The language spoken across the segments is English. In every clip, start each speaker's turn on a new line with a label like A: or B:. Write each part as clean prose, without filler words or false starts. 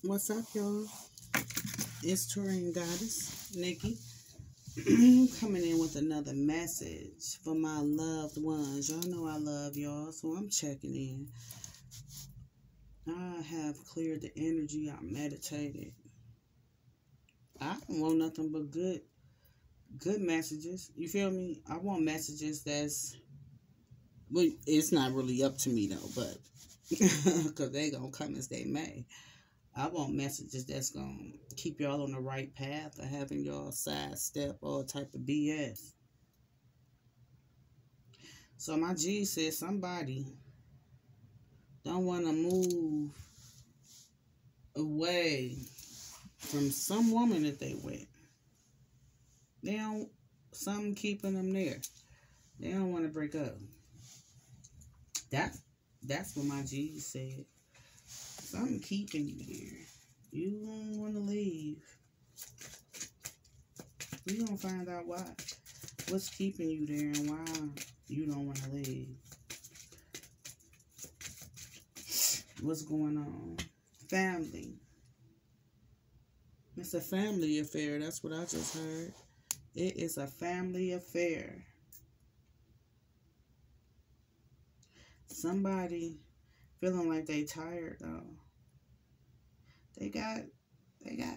A: What's up, y'all? It's TaureanGoddess, Nikki, coming in with another message for my loved ones. Y'all know I love y'all, so I'm checking in. I have cleared the energy. I meditated. I don't want nothing but good messages. You feel me? I want messages that's, well, it's not really up to me though, but because they gonna come as they may. I want messages that's going to keep y'all on the right path of having y'all sidestep all type of BS. So my G said somebody don't want to move away from some woman that they with. They don't, something keeping them there. They don't want to break up. That's what my G said. Something keeping you there. You don't want to leave. We're going to find out why. What's keeping you there and why you don't want to leave. What's going on? Family. It's a family affair. That's what I just heard. It is a family affair. Somebody feeling like they tired though. They got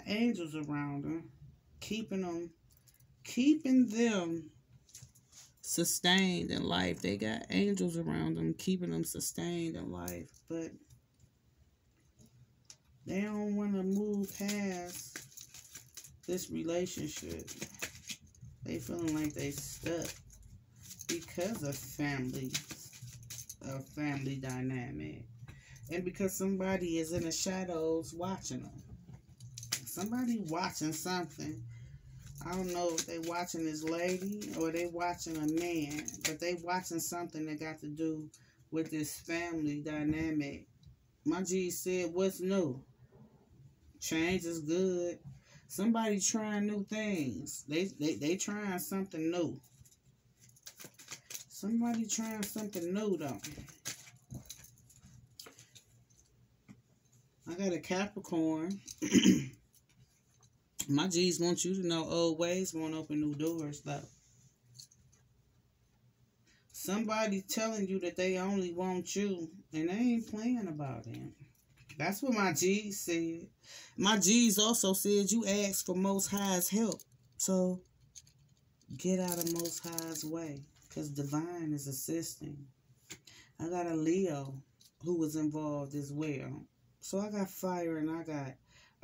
A: angels around them, keeping them sustained in life. They got angels around them, keeping them sustained in life, but they don't want to move past this relationship. They feeling like they stuck because of family dynamic. And because somebody is in the shadows watching them. Somebody watching something. I don't know if they watching this lady or they watching a man. But they watching something that got to do with this family dynamic. My G said, what's new? Change is good. Somebody trying new things. They trying something new. Somebody trying something new though. I got a Capricorn. My G's want you to know old ways won't open new doors, though. Somebody telling you that they only want you, and they ain't playing about it. That's what my G's said. My G's also said you asked for Most High's help. So, get out of Most High's way, because Divine is assisting. I got a Leo who was involved as well. So I got fire and I got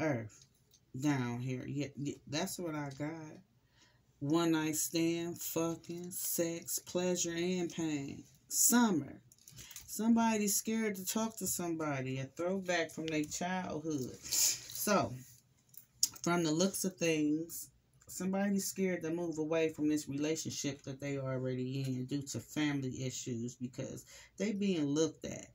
A: earth down here. Yeah, that's what I got. One night stand, fucking, sex, pleasure, and pain. Summer. Somebody's scared to talk to somebody. A throwback from their childhood. So, from the looks of things, somebody's scared to move away from this relationship that they already in due to family issues because they being looked at.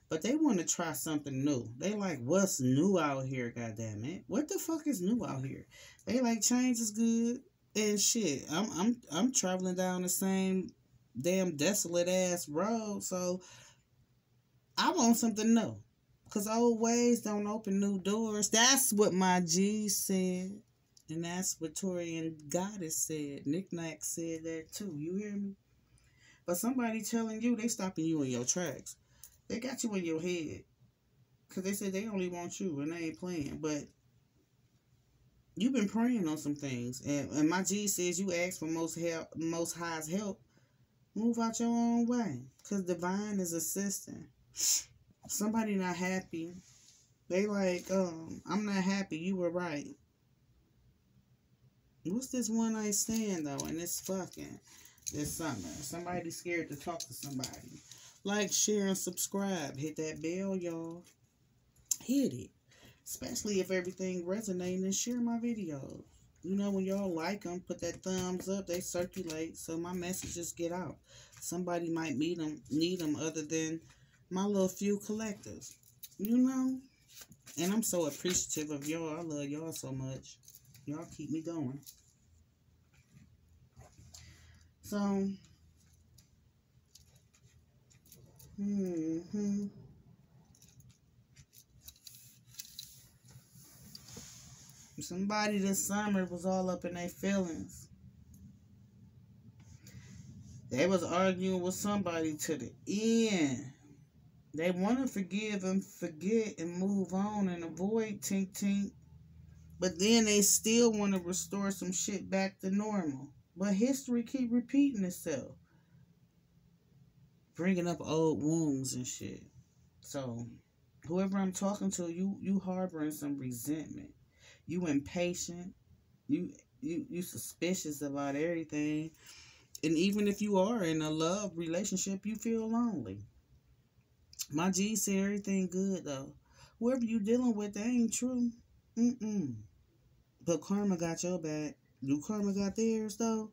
A: But they want to try something new. They like, what's new out here, goddammit? What the fuck is new out here? They like, change is good and shit. I'm traveling down the same damn desolate ass road, so I want something new. Cause old ways don't open new doors. That's what my G said. And that's what TaureanGoddess said. Knick-Knack said that too. You hear me? But somebody telling you, they stopping you in your tracks. They got you in your head. Because they said they only want you and they ain't playing. But you've been praying on some things. And my G says you ask for Most High's help. Move out your own way. Because Divine is assisting. Somebody not happy. They like, I'm not happy. You were right. What's this one night stand though? And it's fucking this summer. Somebody's scared to talk to somebody. Like, share, and subscribe. Hit that bell, y'all. Hit it. Especially if everything resonating, and share my videos. You know, when y'all like them, put that thumbs up. They circulate so my messages get out. Somebody might need them other than my little few collectives. You know? And I'm so appreciative of y'all. I love y'all so much. Y'all keep me going. So, Somebody this summer was all up in their feelings. They was arguing with somebody to the end. They want to forgive and forget and move on and avoid tink tink. But then they still want to restore some shit back to normal. But history keep repeating itself. Bringing up old wounds and shit. So, whoever I'm talking to, you harboring some resentment. You impatient. You suspicious about everything. And even if you are in a love relationship, you feel lonely. My G said everything good, though. Whoever you dealing with, that ain't true. But karma got your back. Do karma got theirs, though?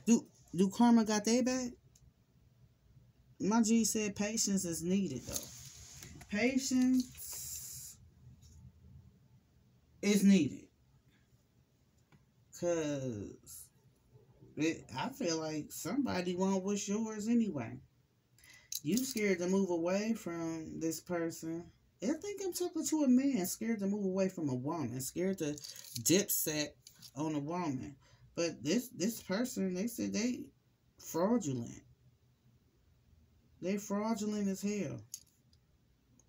A: Do karma got their back? My G said patience is needed, though. Patience is needed. Because I feel like somebody want what's yours anyway. You scared to move away from this person. I think I'm talking to a man scared to move away from a woman. Scared to dip set on a woman. But this person, they said they fraudulent. They fraudulent as hell.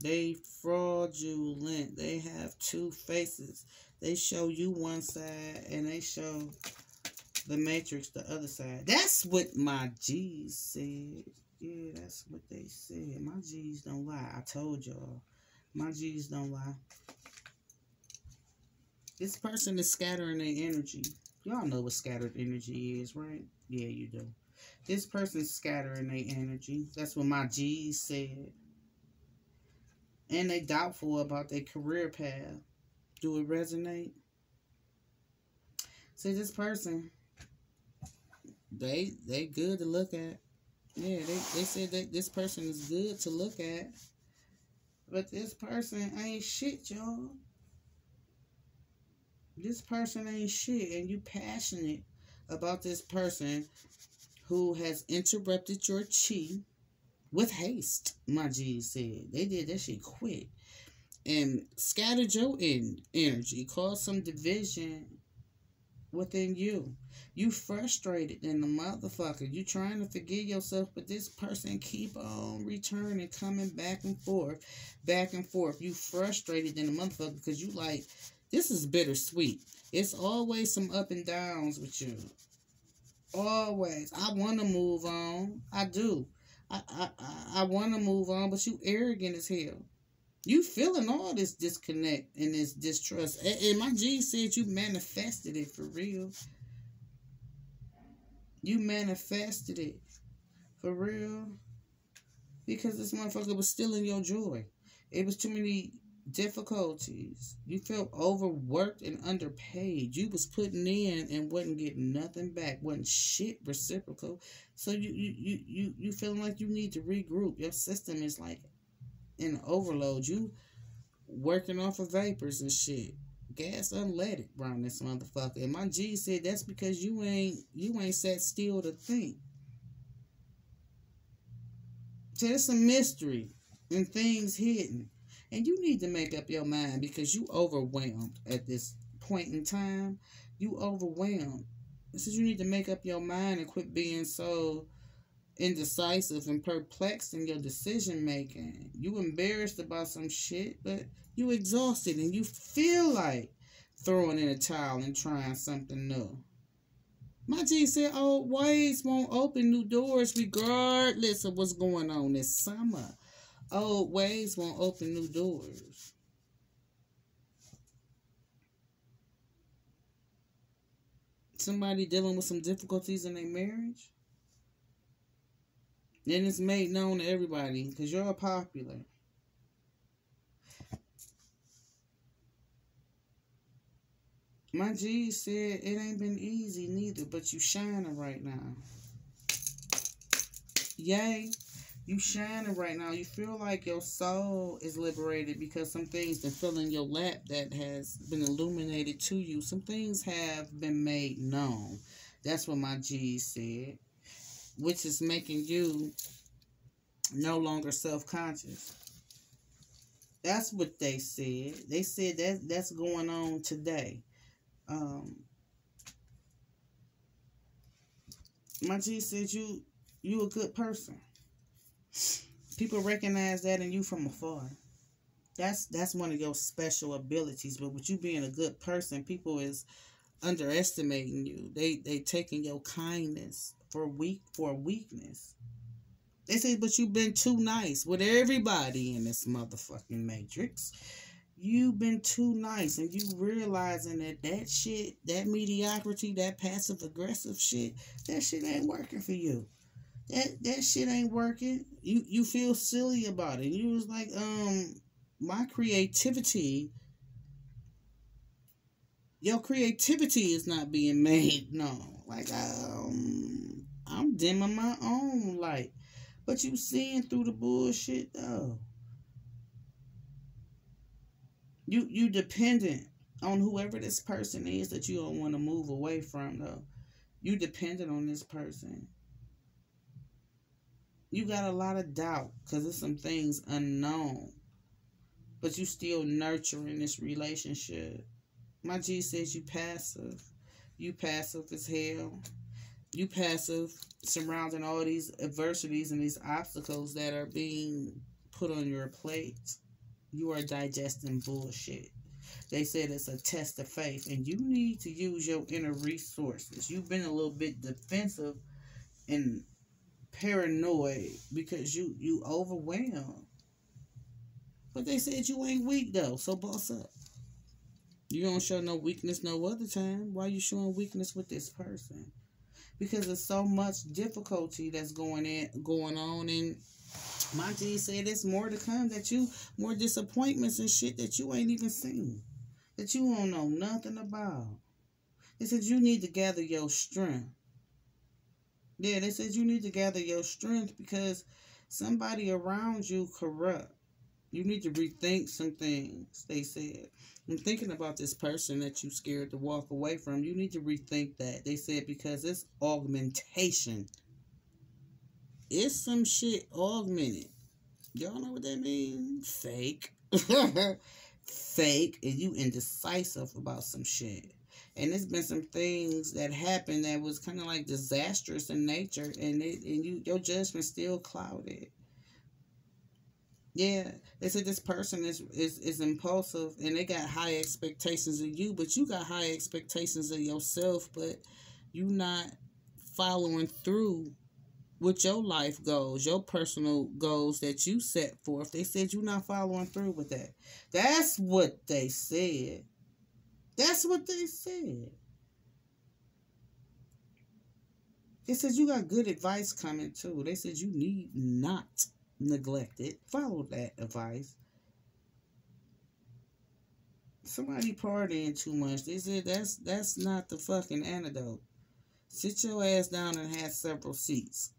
A: They fraudulent. They have two faces. They show you one side and they show the Matrix the other side. That's what my G's said. Yeah, that's what they said. My G's don't lie. I told y'all. My G's don't lie. This person is scattering their energy. Y'all know what scattered energy is, right? Yeah, you do. This person's scattering their energy. That's what my G's said. And they doubtful about their career path. Do it resonate? See, this person, they good to look at. Yeah, they said that this person is good to look at. But this person ain't shit, y'all. This person ain't shit. And you passionate about this person who has interrupted your chi with haste, my G said. They did that shit quick. And scattered your energy. Caused some division within you. You frustrated in the motherfucker. You trying to forgive yourself, but this person keep on returning, coming back and forth, back and forth. You frustrated in the motherfucker because you like, this is bittersweet. It's always some up and downs with you. Always. I want to move on. I do. I want to move on, but you arrogant as hell. You feeling all this disconnect and this distrust. And my G said you manifested it for real. You manifested it for real. Because this motherfucker was stealing your joy. It was too many difficulties. You felt overworked and underpaid. You was putting in and wasn't getting nothing back. Wasn't shit reciprocal. So you feeling like you need to regroup. Your system is like in overload. You working off of vapors and shit. Gas unleaded around this motherfucker. And my G said that's because you ain't sat still to think. So there's some mystery and things hidden. And you need to make up your mind because you overwhelmed at this point in time. You overwhelmed. So you need to make up your mind and quit being so indecisive and perplexed in your decision making. You embarrassed about some shit, but you exhausted and you feel like throwing in a towel and trying something new. My G said old ways won't open new doors regardless of what's going on this summer. Old ways won't open new doors. Somebody dealing with some difficulties in their marriage. Then it's made known to everybody because you're popular. My G said it ain't been easy neither, but you shining right now. Yay. You shining right now. You feel like your soul is liberated because some things that fell in your lap that has been illuminated to you. Some things have been made known. That's what my G said. Which is making you no longer self-conscious. That's what they said. They said that's going on today. Um, my G said you a good person. People recognize that in you from afar. That's one of your special abilities. But with you being a good person, people is underestimating you. They taking your kindness for weakness. They say, but you've been too nice with everybody in this motherfucking matrix. You've been too nice, and you realizing that shit, that mediocrity, that passive aggressive shit, that shit ain't working for you. That shit ain't working. You feel silly about it. You was like, my creativity, your creativity is not being made. No, like I'm dimming my own light, but you seeing through the bullshit though. You dependent on whoever this person is that you don't want to move away from though. You dependent on this person. You got a lot of doubt because there's some things unknown, but you still nurturing this relationship. My G says you passive. You passive as hell. You passive surrounding all these adversities and these obstacles that are being put on your plate. You are digesting bullshit. They said it's a test of faith, and you need to use your inner resources. You've been a little bit defensive and paranoid because you overwhelmed. But they said you ain't weak though, so boss up. You don't show no weakness no other time. Why you showing weakness with this person? Because there's so much difficulty that's going on, and my G said there's more to come, more disappointments and shit that you ain't even seen, that you don't know nothing about. They said you need to gather your strength. Yeah, they said you need to gather your strength because somebody around you corrupt. You need to rethink some things, they said. I'm thinking about this person that you scared to walk away from. You need to rethink that. They said because it's augmentation. It's some shit augmented. Y'all know what that means? Fake. Fake. And you indecisive about some shit. And there's been some things that happened that was kind of like disastrous in nature, and your judgment still clouded. Yeah, they said this person is impulsive, and they got high expectations of you, but you got high expectations of yourself, but you not following through with your life goals, your personal goals that you set forth. They said you're not following through with that. That's what they said. That's what they said. They said you got good advice coming too. They said you need not neglect it. Follow that advice. Somebody partying too much. They said that's not the fucking antidote. Sit your ass down and have several seats.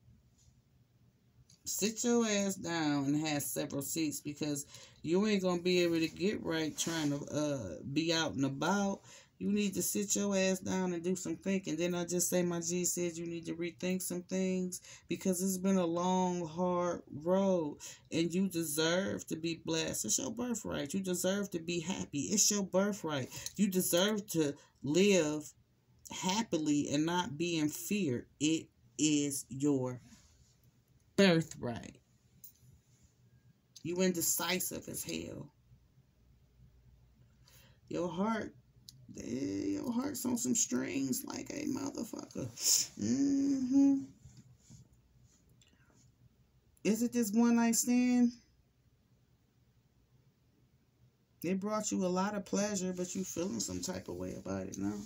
A: Sit your ass down and have several seats because you ain't gonna be able to get right trying to be out and about. You need to sit your ass down and do some thinking. Then I just say my G said you need to rethink some things because it's been a long, hard road and you deserve to be blessed. It's your birthright. You deserve to be happy. It's your birthright. You deserve to live happily and not be in fear. It is your birthright. You indecisive as hell. Your heart's on some strings like a motherfucker. Is it this one night stand? It brought you a lot of pleasure, but you feeling some type of way about it now.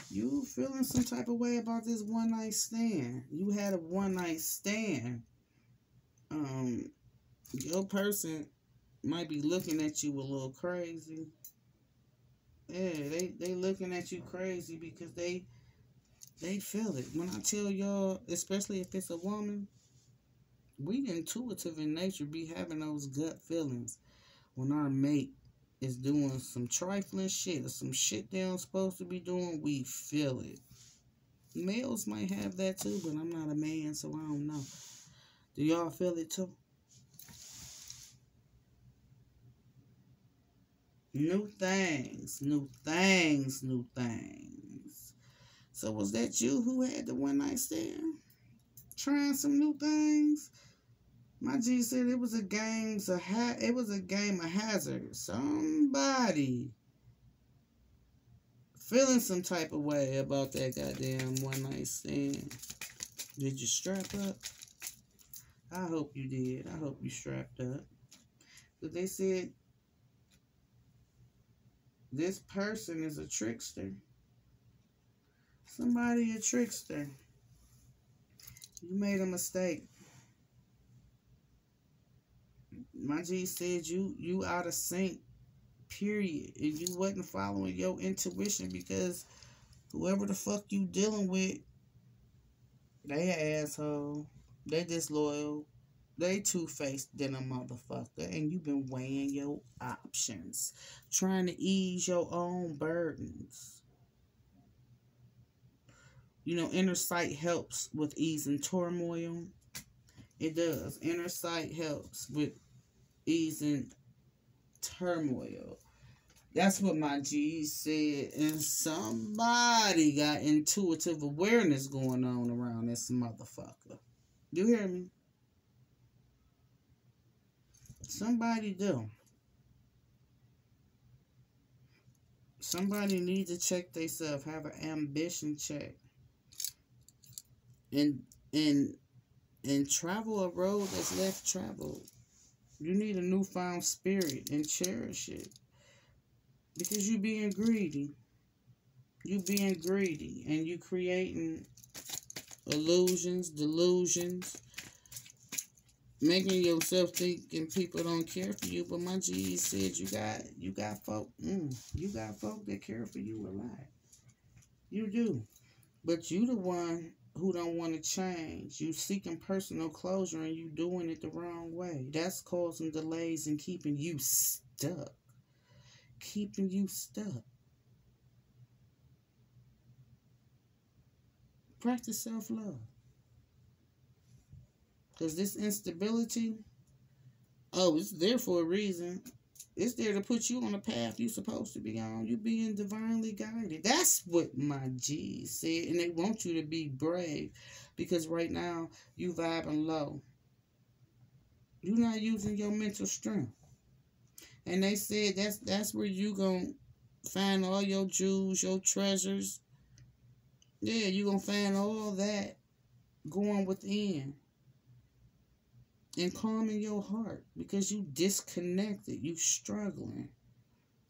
A: You feeling some type of way about this one night stand. You had a one night stand. Your person might be looking at you a little crazy. Yeah, they looking at you crazy because they feel it. When I tell y'all, especially if it's a woman, we intuitive in nature be having those gut feelings when our mate is doing some trifling shit or some shit they don't supposed to be doing. We feel it. Males might have that too, but I'm not a man, so I don't know. Do y'all feel it too? New things, new things, new things. So was that you who had the one night stand? Trying some new things? My G said it was a game, it was a game of hazard. Somebody feeling some type of way about that goddamn one night stand. Did you strap up? I hope you did. I hope you strapped up. But they said this person is a trickster. Somebody a trickster. You made a mistake. My G said you out of sync, period. And you wasn't following your intuition because whoever the fuck you dealing with, they an asshole. They disloyal. They two-faced than a motherfucker. And you been weighing your options. Trying to ease your own burdens. You know, inner sight helps with easing turmoil. It does. Inner sight helps with easing turmoil. That's what my G said. And somebody got intuitive awareness going on around this motherfucker. You hear me? Somebody do. Somebody needs to check themselves. Have an ambition check. And travel a road that's left traveled. You need a newfound spirit and cherish it. Because you being greedy. You being greedy. And you creating illusions, delusions. Making yourself thinking people don't care for you. But my G said you got folk. You got folk that care for you a lot. You do. But you the one who don't want to change. You seeking personal closure and you doing it the wrong way. That's causing delays and keeping you stuck. Keeping you stuck. Practice self-love. Because this instability, it's there for a reason. It's there to put you on the path you're supposed to be on. You being divinely guided. That's what my G said. And they want you to be brave. Because right now, you vibing low. You're not using your mental strength. And they said that's where you going to find all your jewels, your treasures. Yeah, you going to find all that going within. And calming your heart because you disconnected. You struggling.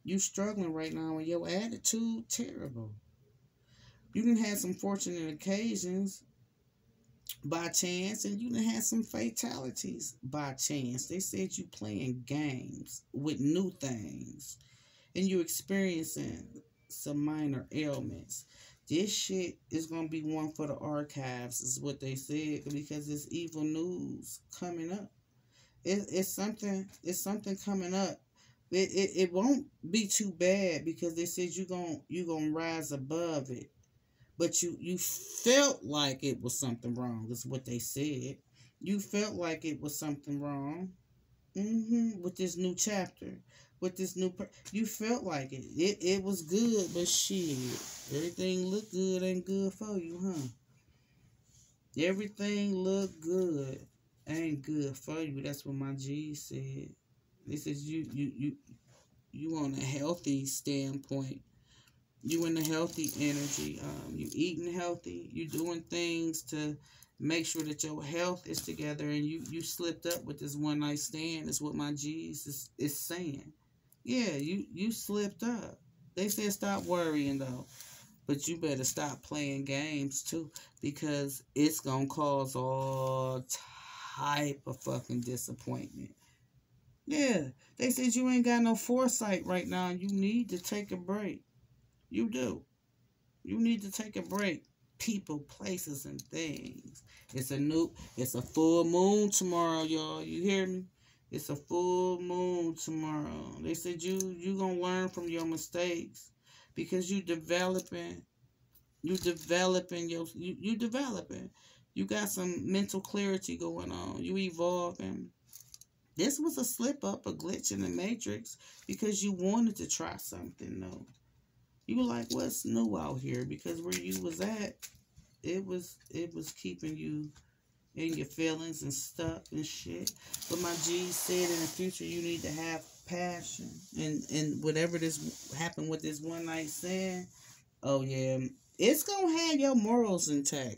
A: You struggling right now and your attitude terrible. You can have some fortunate occasions by chance and you can have some fatalities by chance. They said you playing games with new things and you experiencing some minor ailments. This shit is going to be one for the archives, is what they said, because it's evil news coming up. It's something coming up. It won't be too bad because they said you're gonna rise above it. But you felt like it was something wrong, is what they said. You felt like it was something wrong. With this new chapter. With this new you felt like it. It was good, but shit. Everything look good ain't good for you, huh? Everything look good ain't good for you. That's what my G said. They said you on a healthy standpoint. You in a healthy energy. You eating healthy. You doing things to make sure that your health is together. And you slipped up with this one night stand. Is what my G's is saying. Yeah, you slipped up. They said stop worrying though. But you better stop playing games too. Because it's going to cause all type of fucking disappointment. Yeah, they said you ain't got no foresight right now. You need to take a break. You do. You need to take a break. People, places, and things. It's a full moon tomorrow, y'all. You hear me? It's a full moon tomorrow. They said you gonna learn from your mistakes because you developing. You developing. You got some mental clarity going on. You evolving. This was a slip up, a glitch in the matrix, because you wanted to try something new. You were like, what's new out here? Because where you was at, it was keeping you in your feelings and stuck and shit. But my G said in the future you need to have passion. And whatever this happened with this one night stand, oh yeah, it's gonna have your morals intact.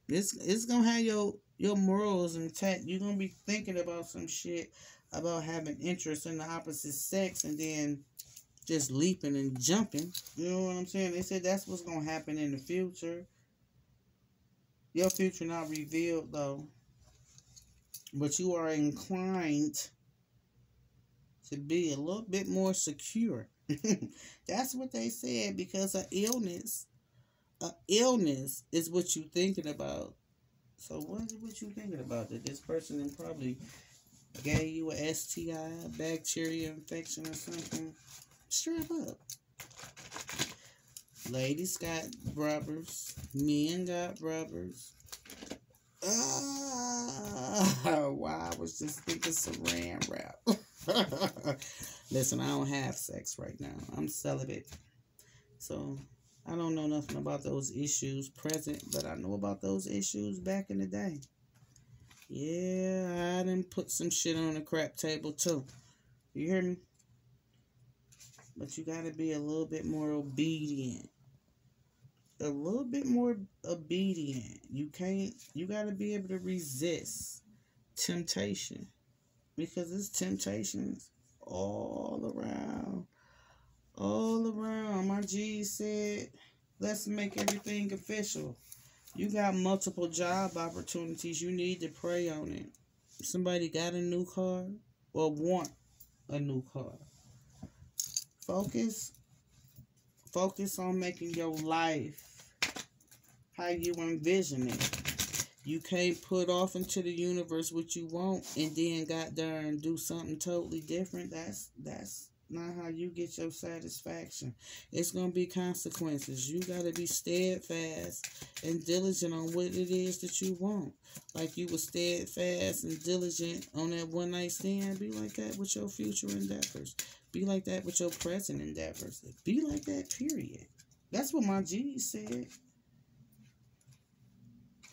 A: It's gonna have your morals intact. You're gonna be thinking about some shit about having interest in the opposite sex and then just leaping and jumping. You know what I'm saying? They said that's what's gonna happen in the future. Your future not revealed though, but you are inclined to be a little bit more secure. That's what they said, because an illness is what you thinking about. So what you thinking about? That this person then probably gave you a STI, a bacteria infection or something? Strap up. Ladies got rubbers. Men got rubbers. Wow, I was just thinking saran wrap. Listen, I don't have sex right now. I'm celibate. So I don't know nothing about those issues present, but I know about those issues back in the day. Yeah, I done put some shit on the crap table too. You hear me? But you gotta be a little bit more obedient. A little bit more obedient. You gotta be able to resist temptation. Because it's temptations all around. All around. My G said, let's make everything official. You got multiple job opportunities. You need to pray on it. Somebody got a new car or want a new car. Focus on making your life how you envision it. You can't put off into the universe what you want and then got there and do something totally different. That's not how you get your satisfaction. It's going to be consequences. You got to be steadfast and diligent on what it is that you want. Like you were steadfast and diligent on that one night stand. Be like that with your future endeavors. Be like that with your present endeavors. Be like that, period. That's what my G said.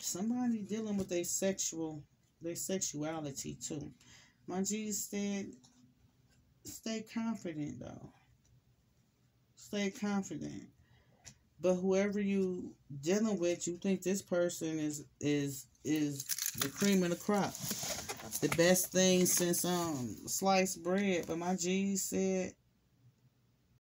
A: Somebody dealing with their sexuality too. My G said, stay confident though. Stay confident. But whoever you dealing with, you think this person is the cream of the crop. The best thing since sliced bread. But my G said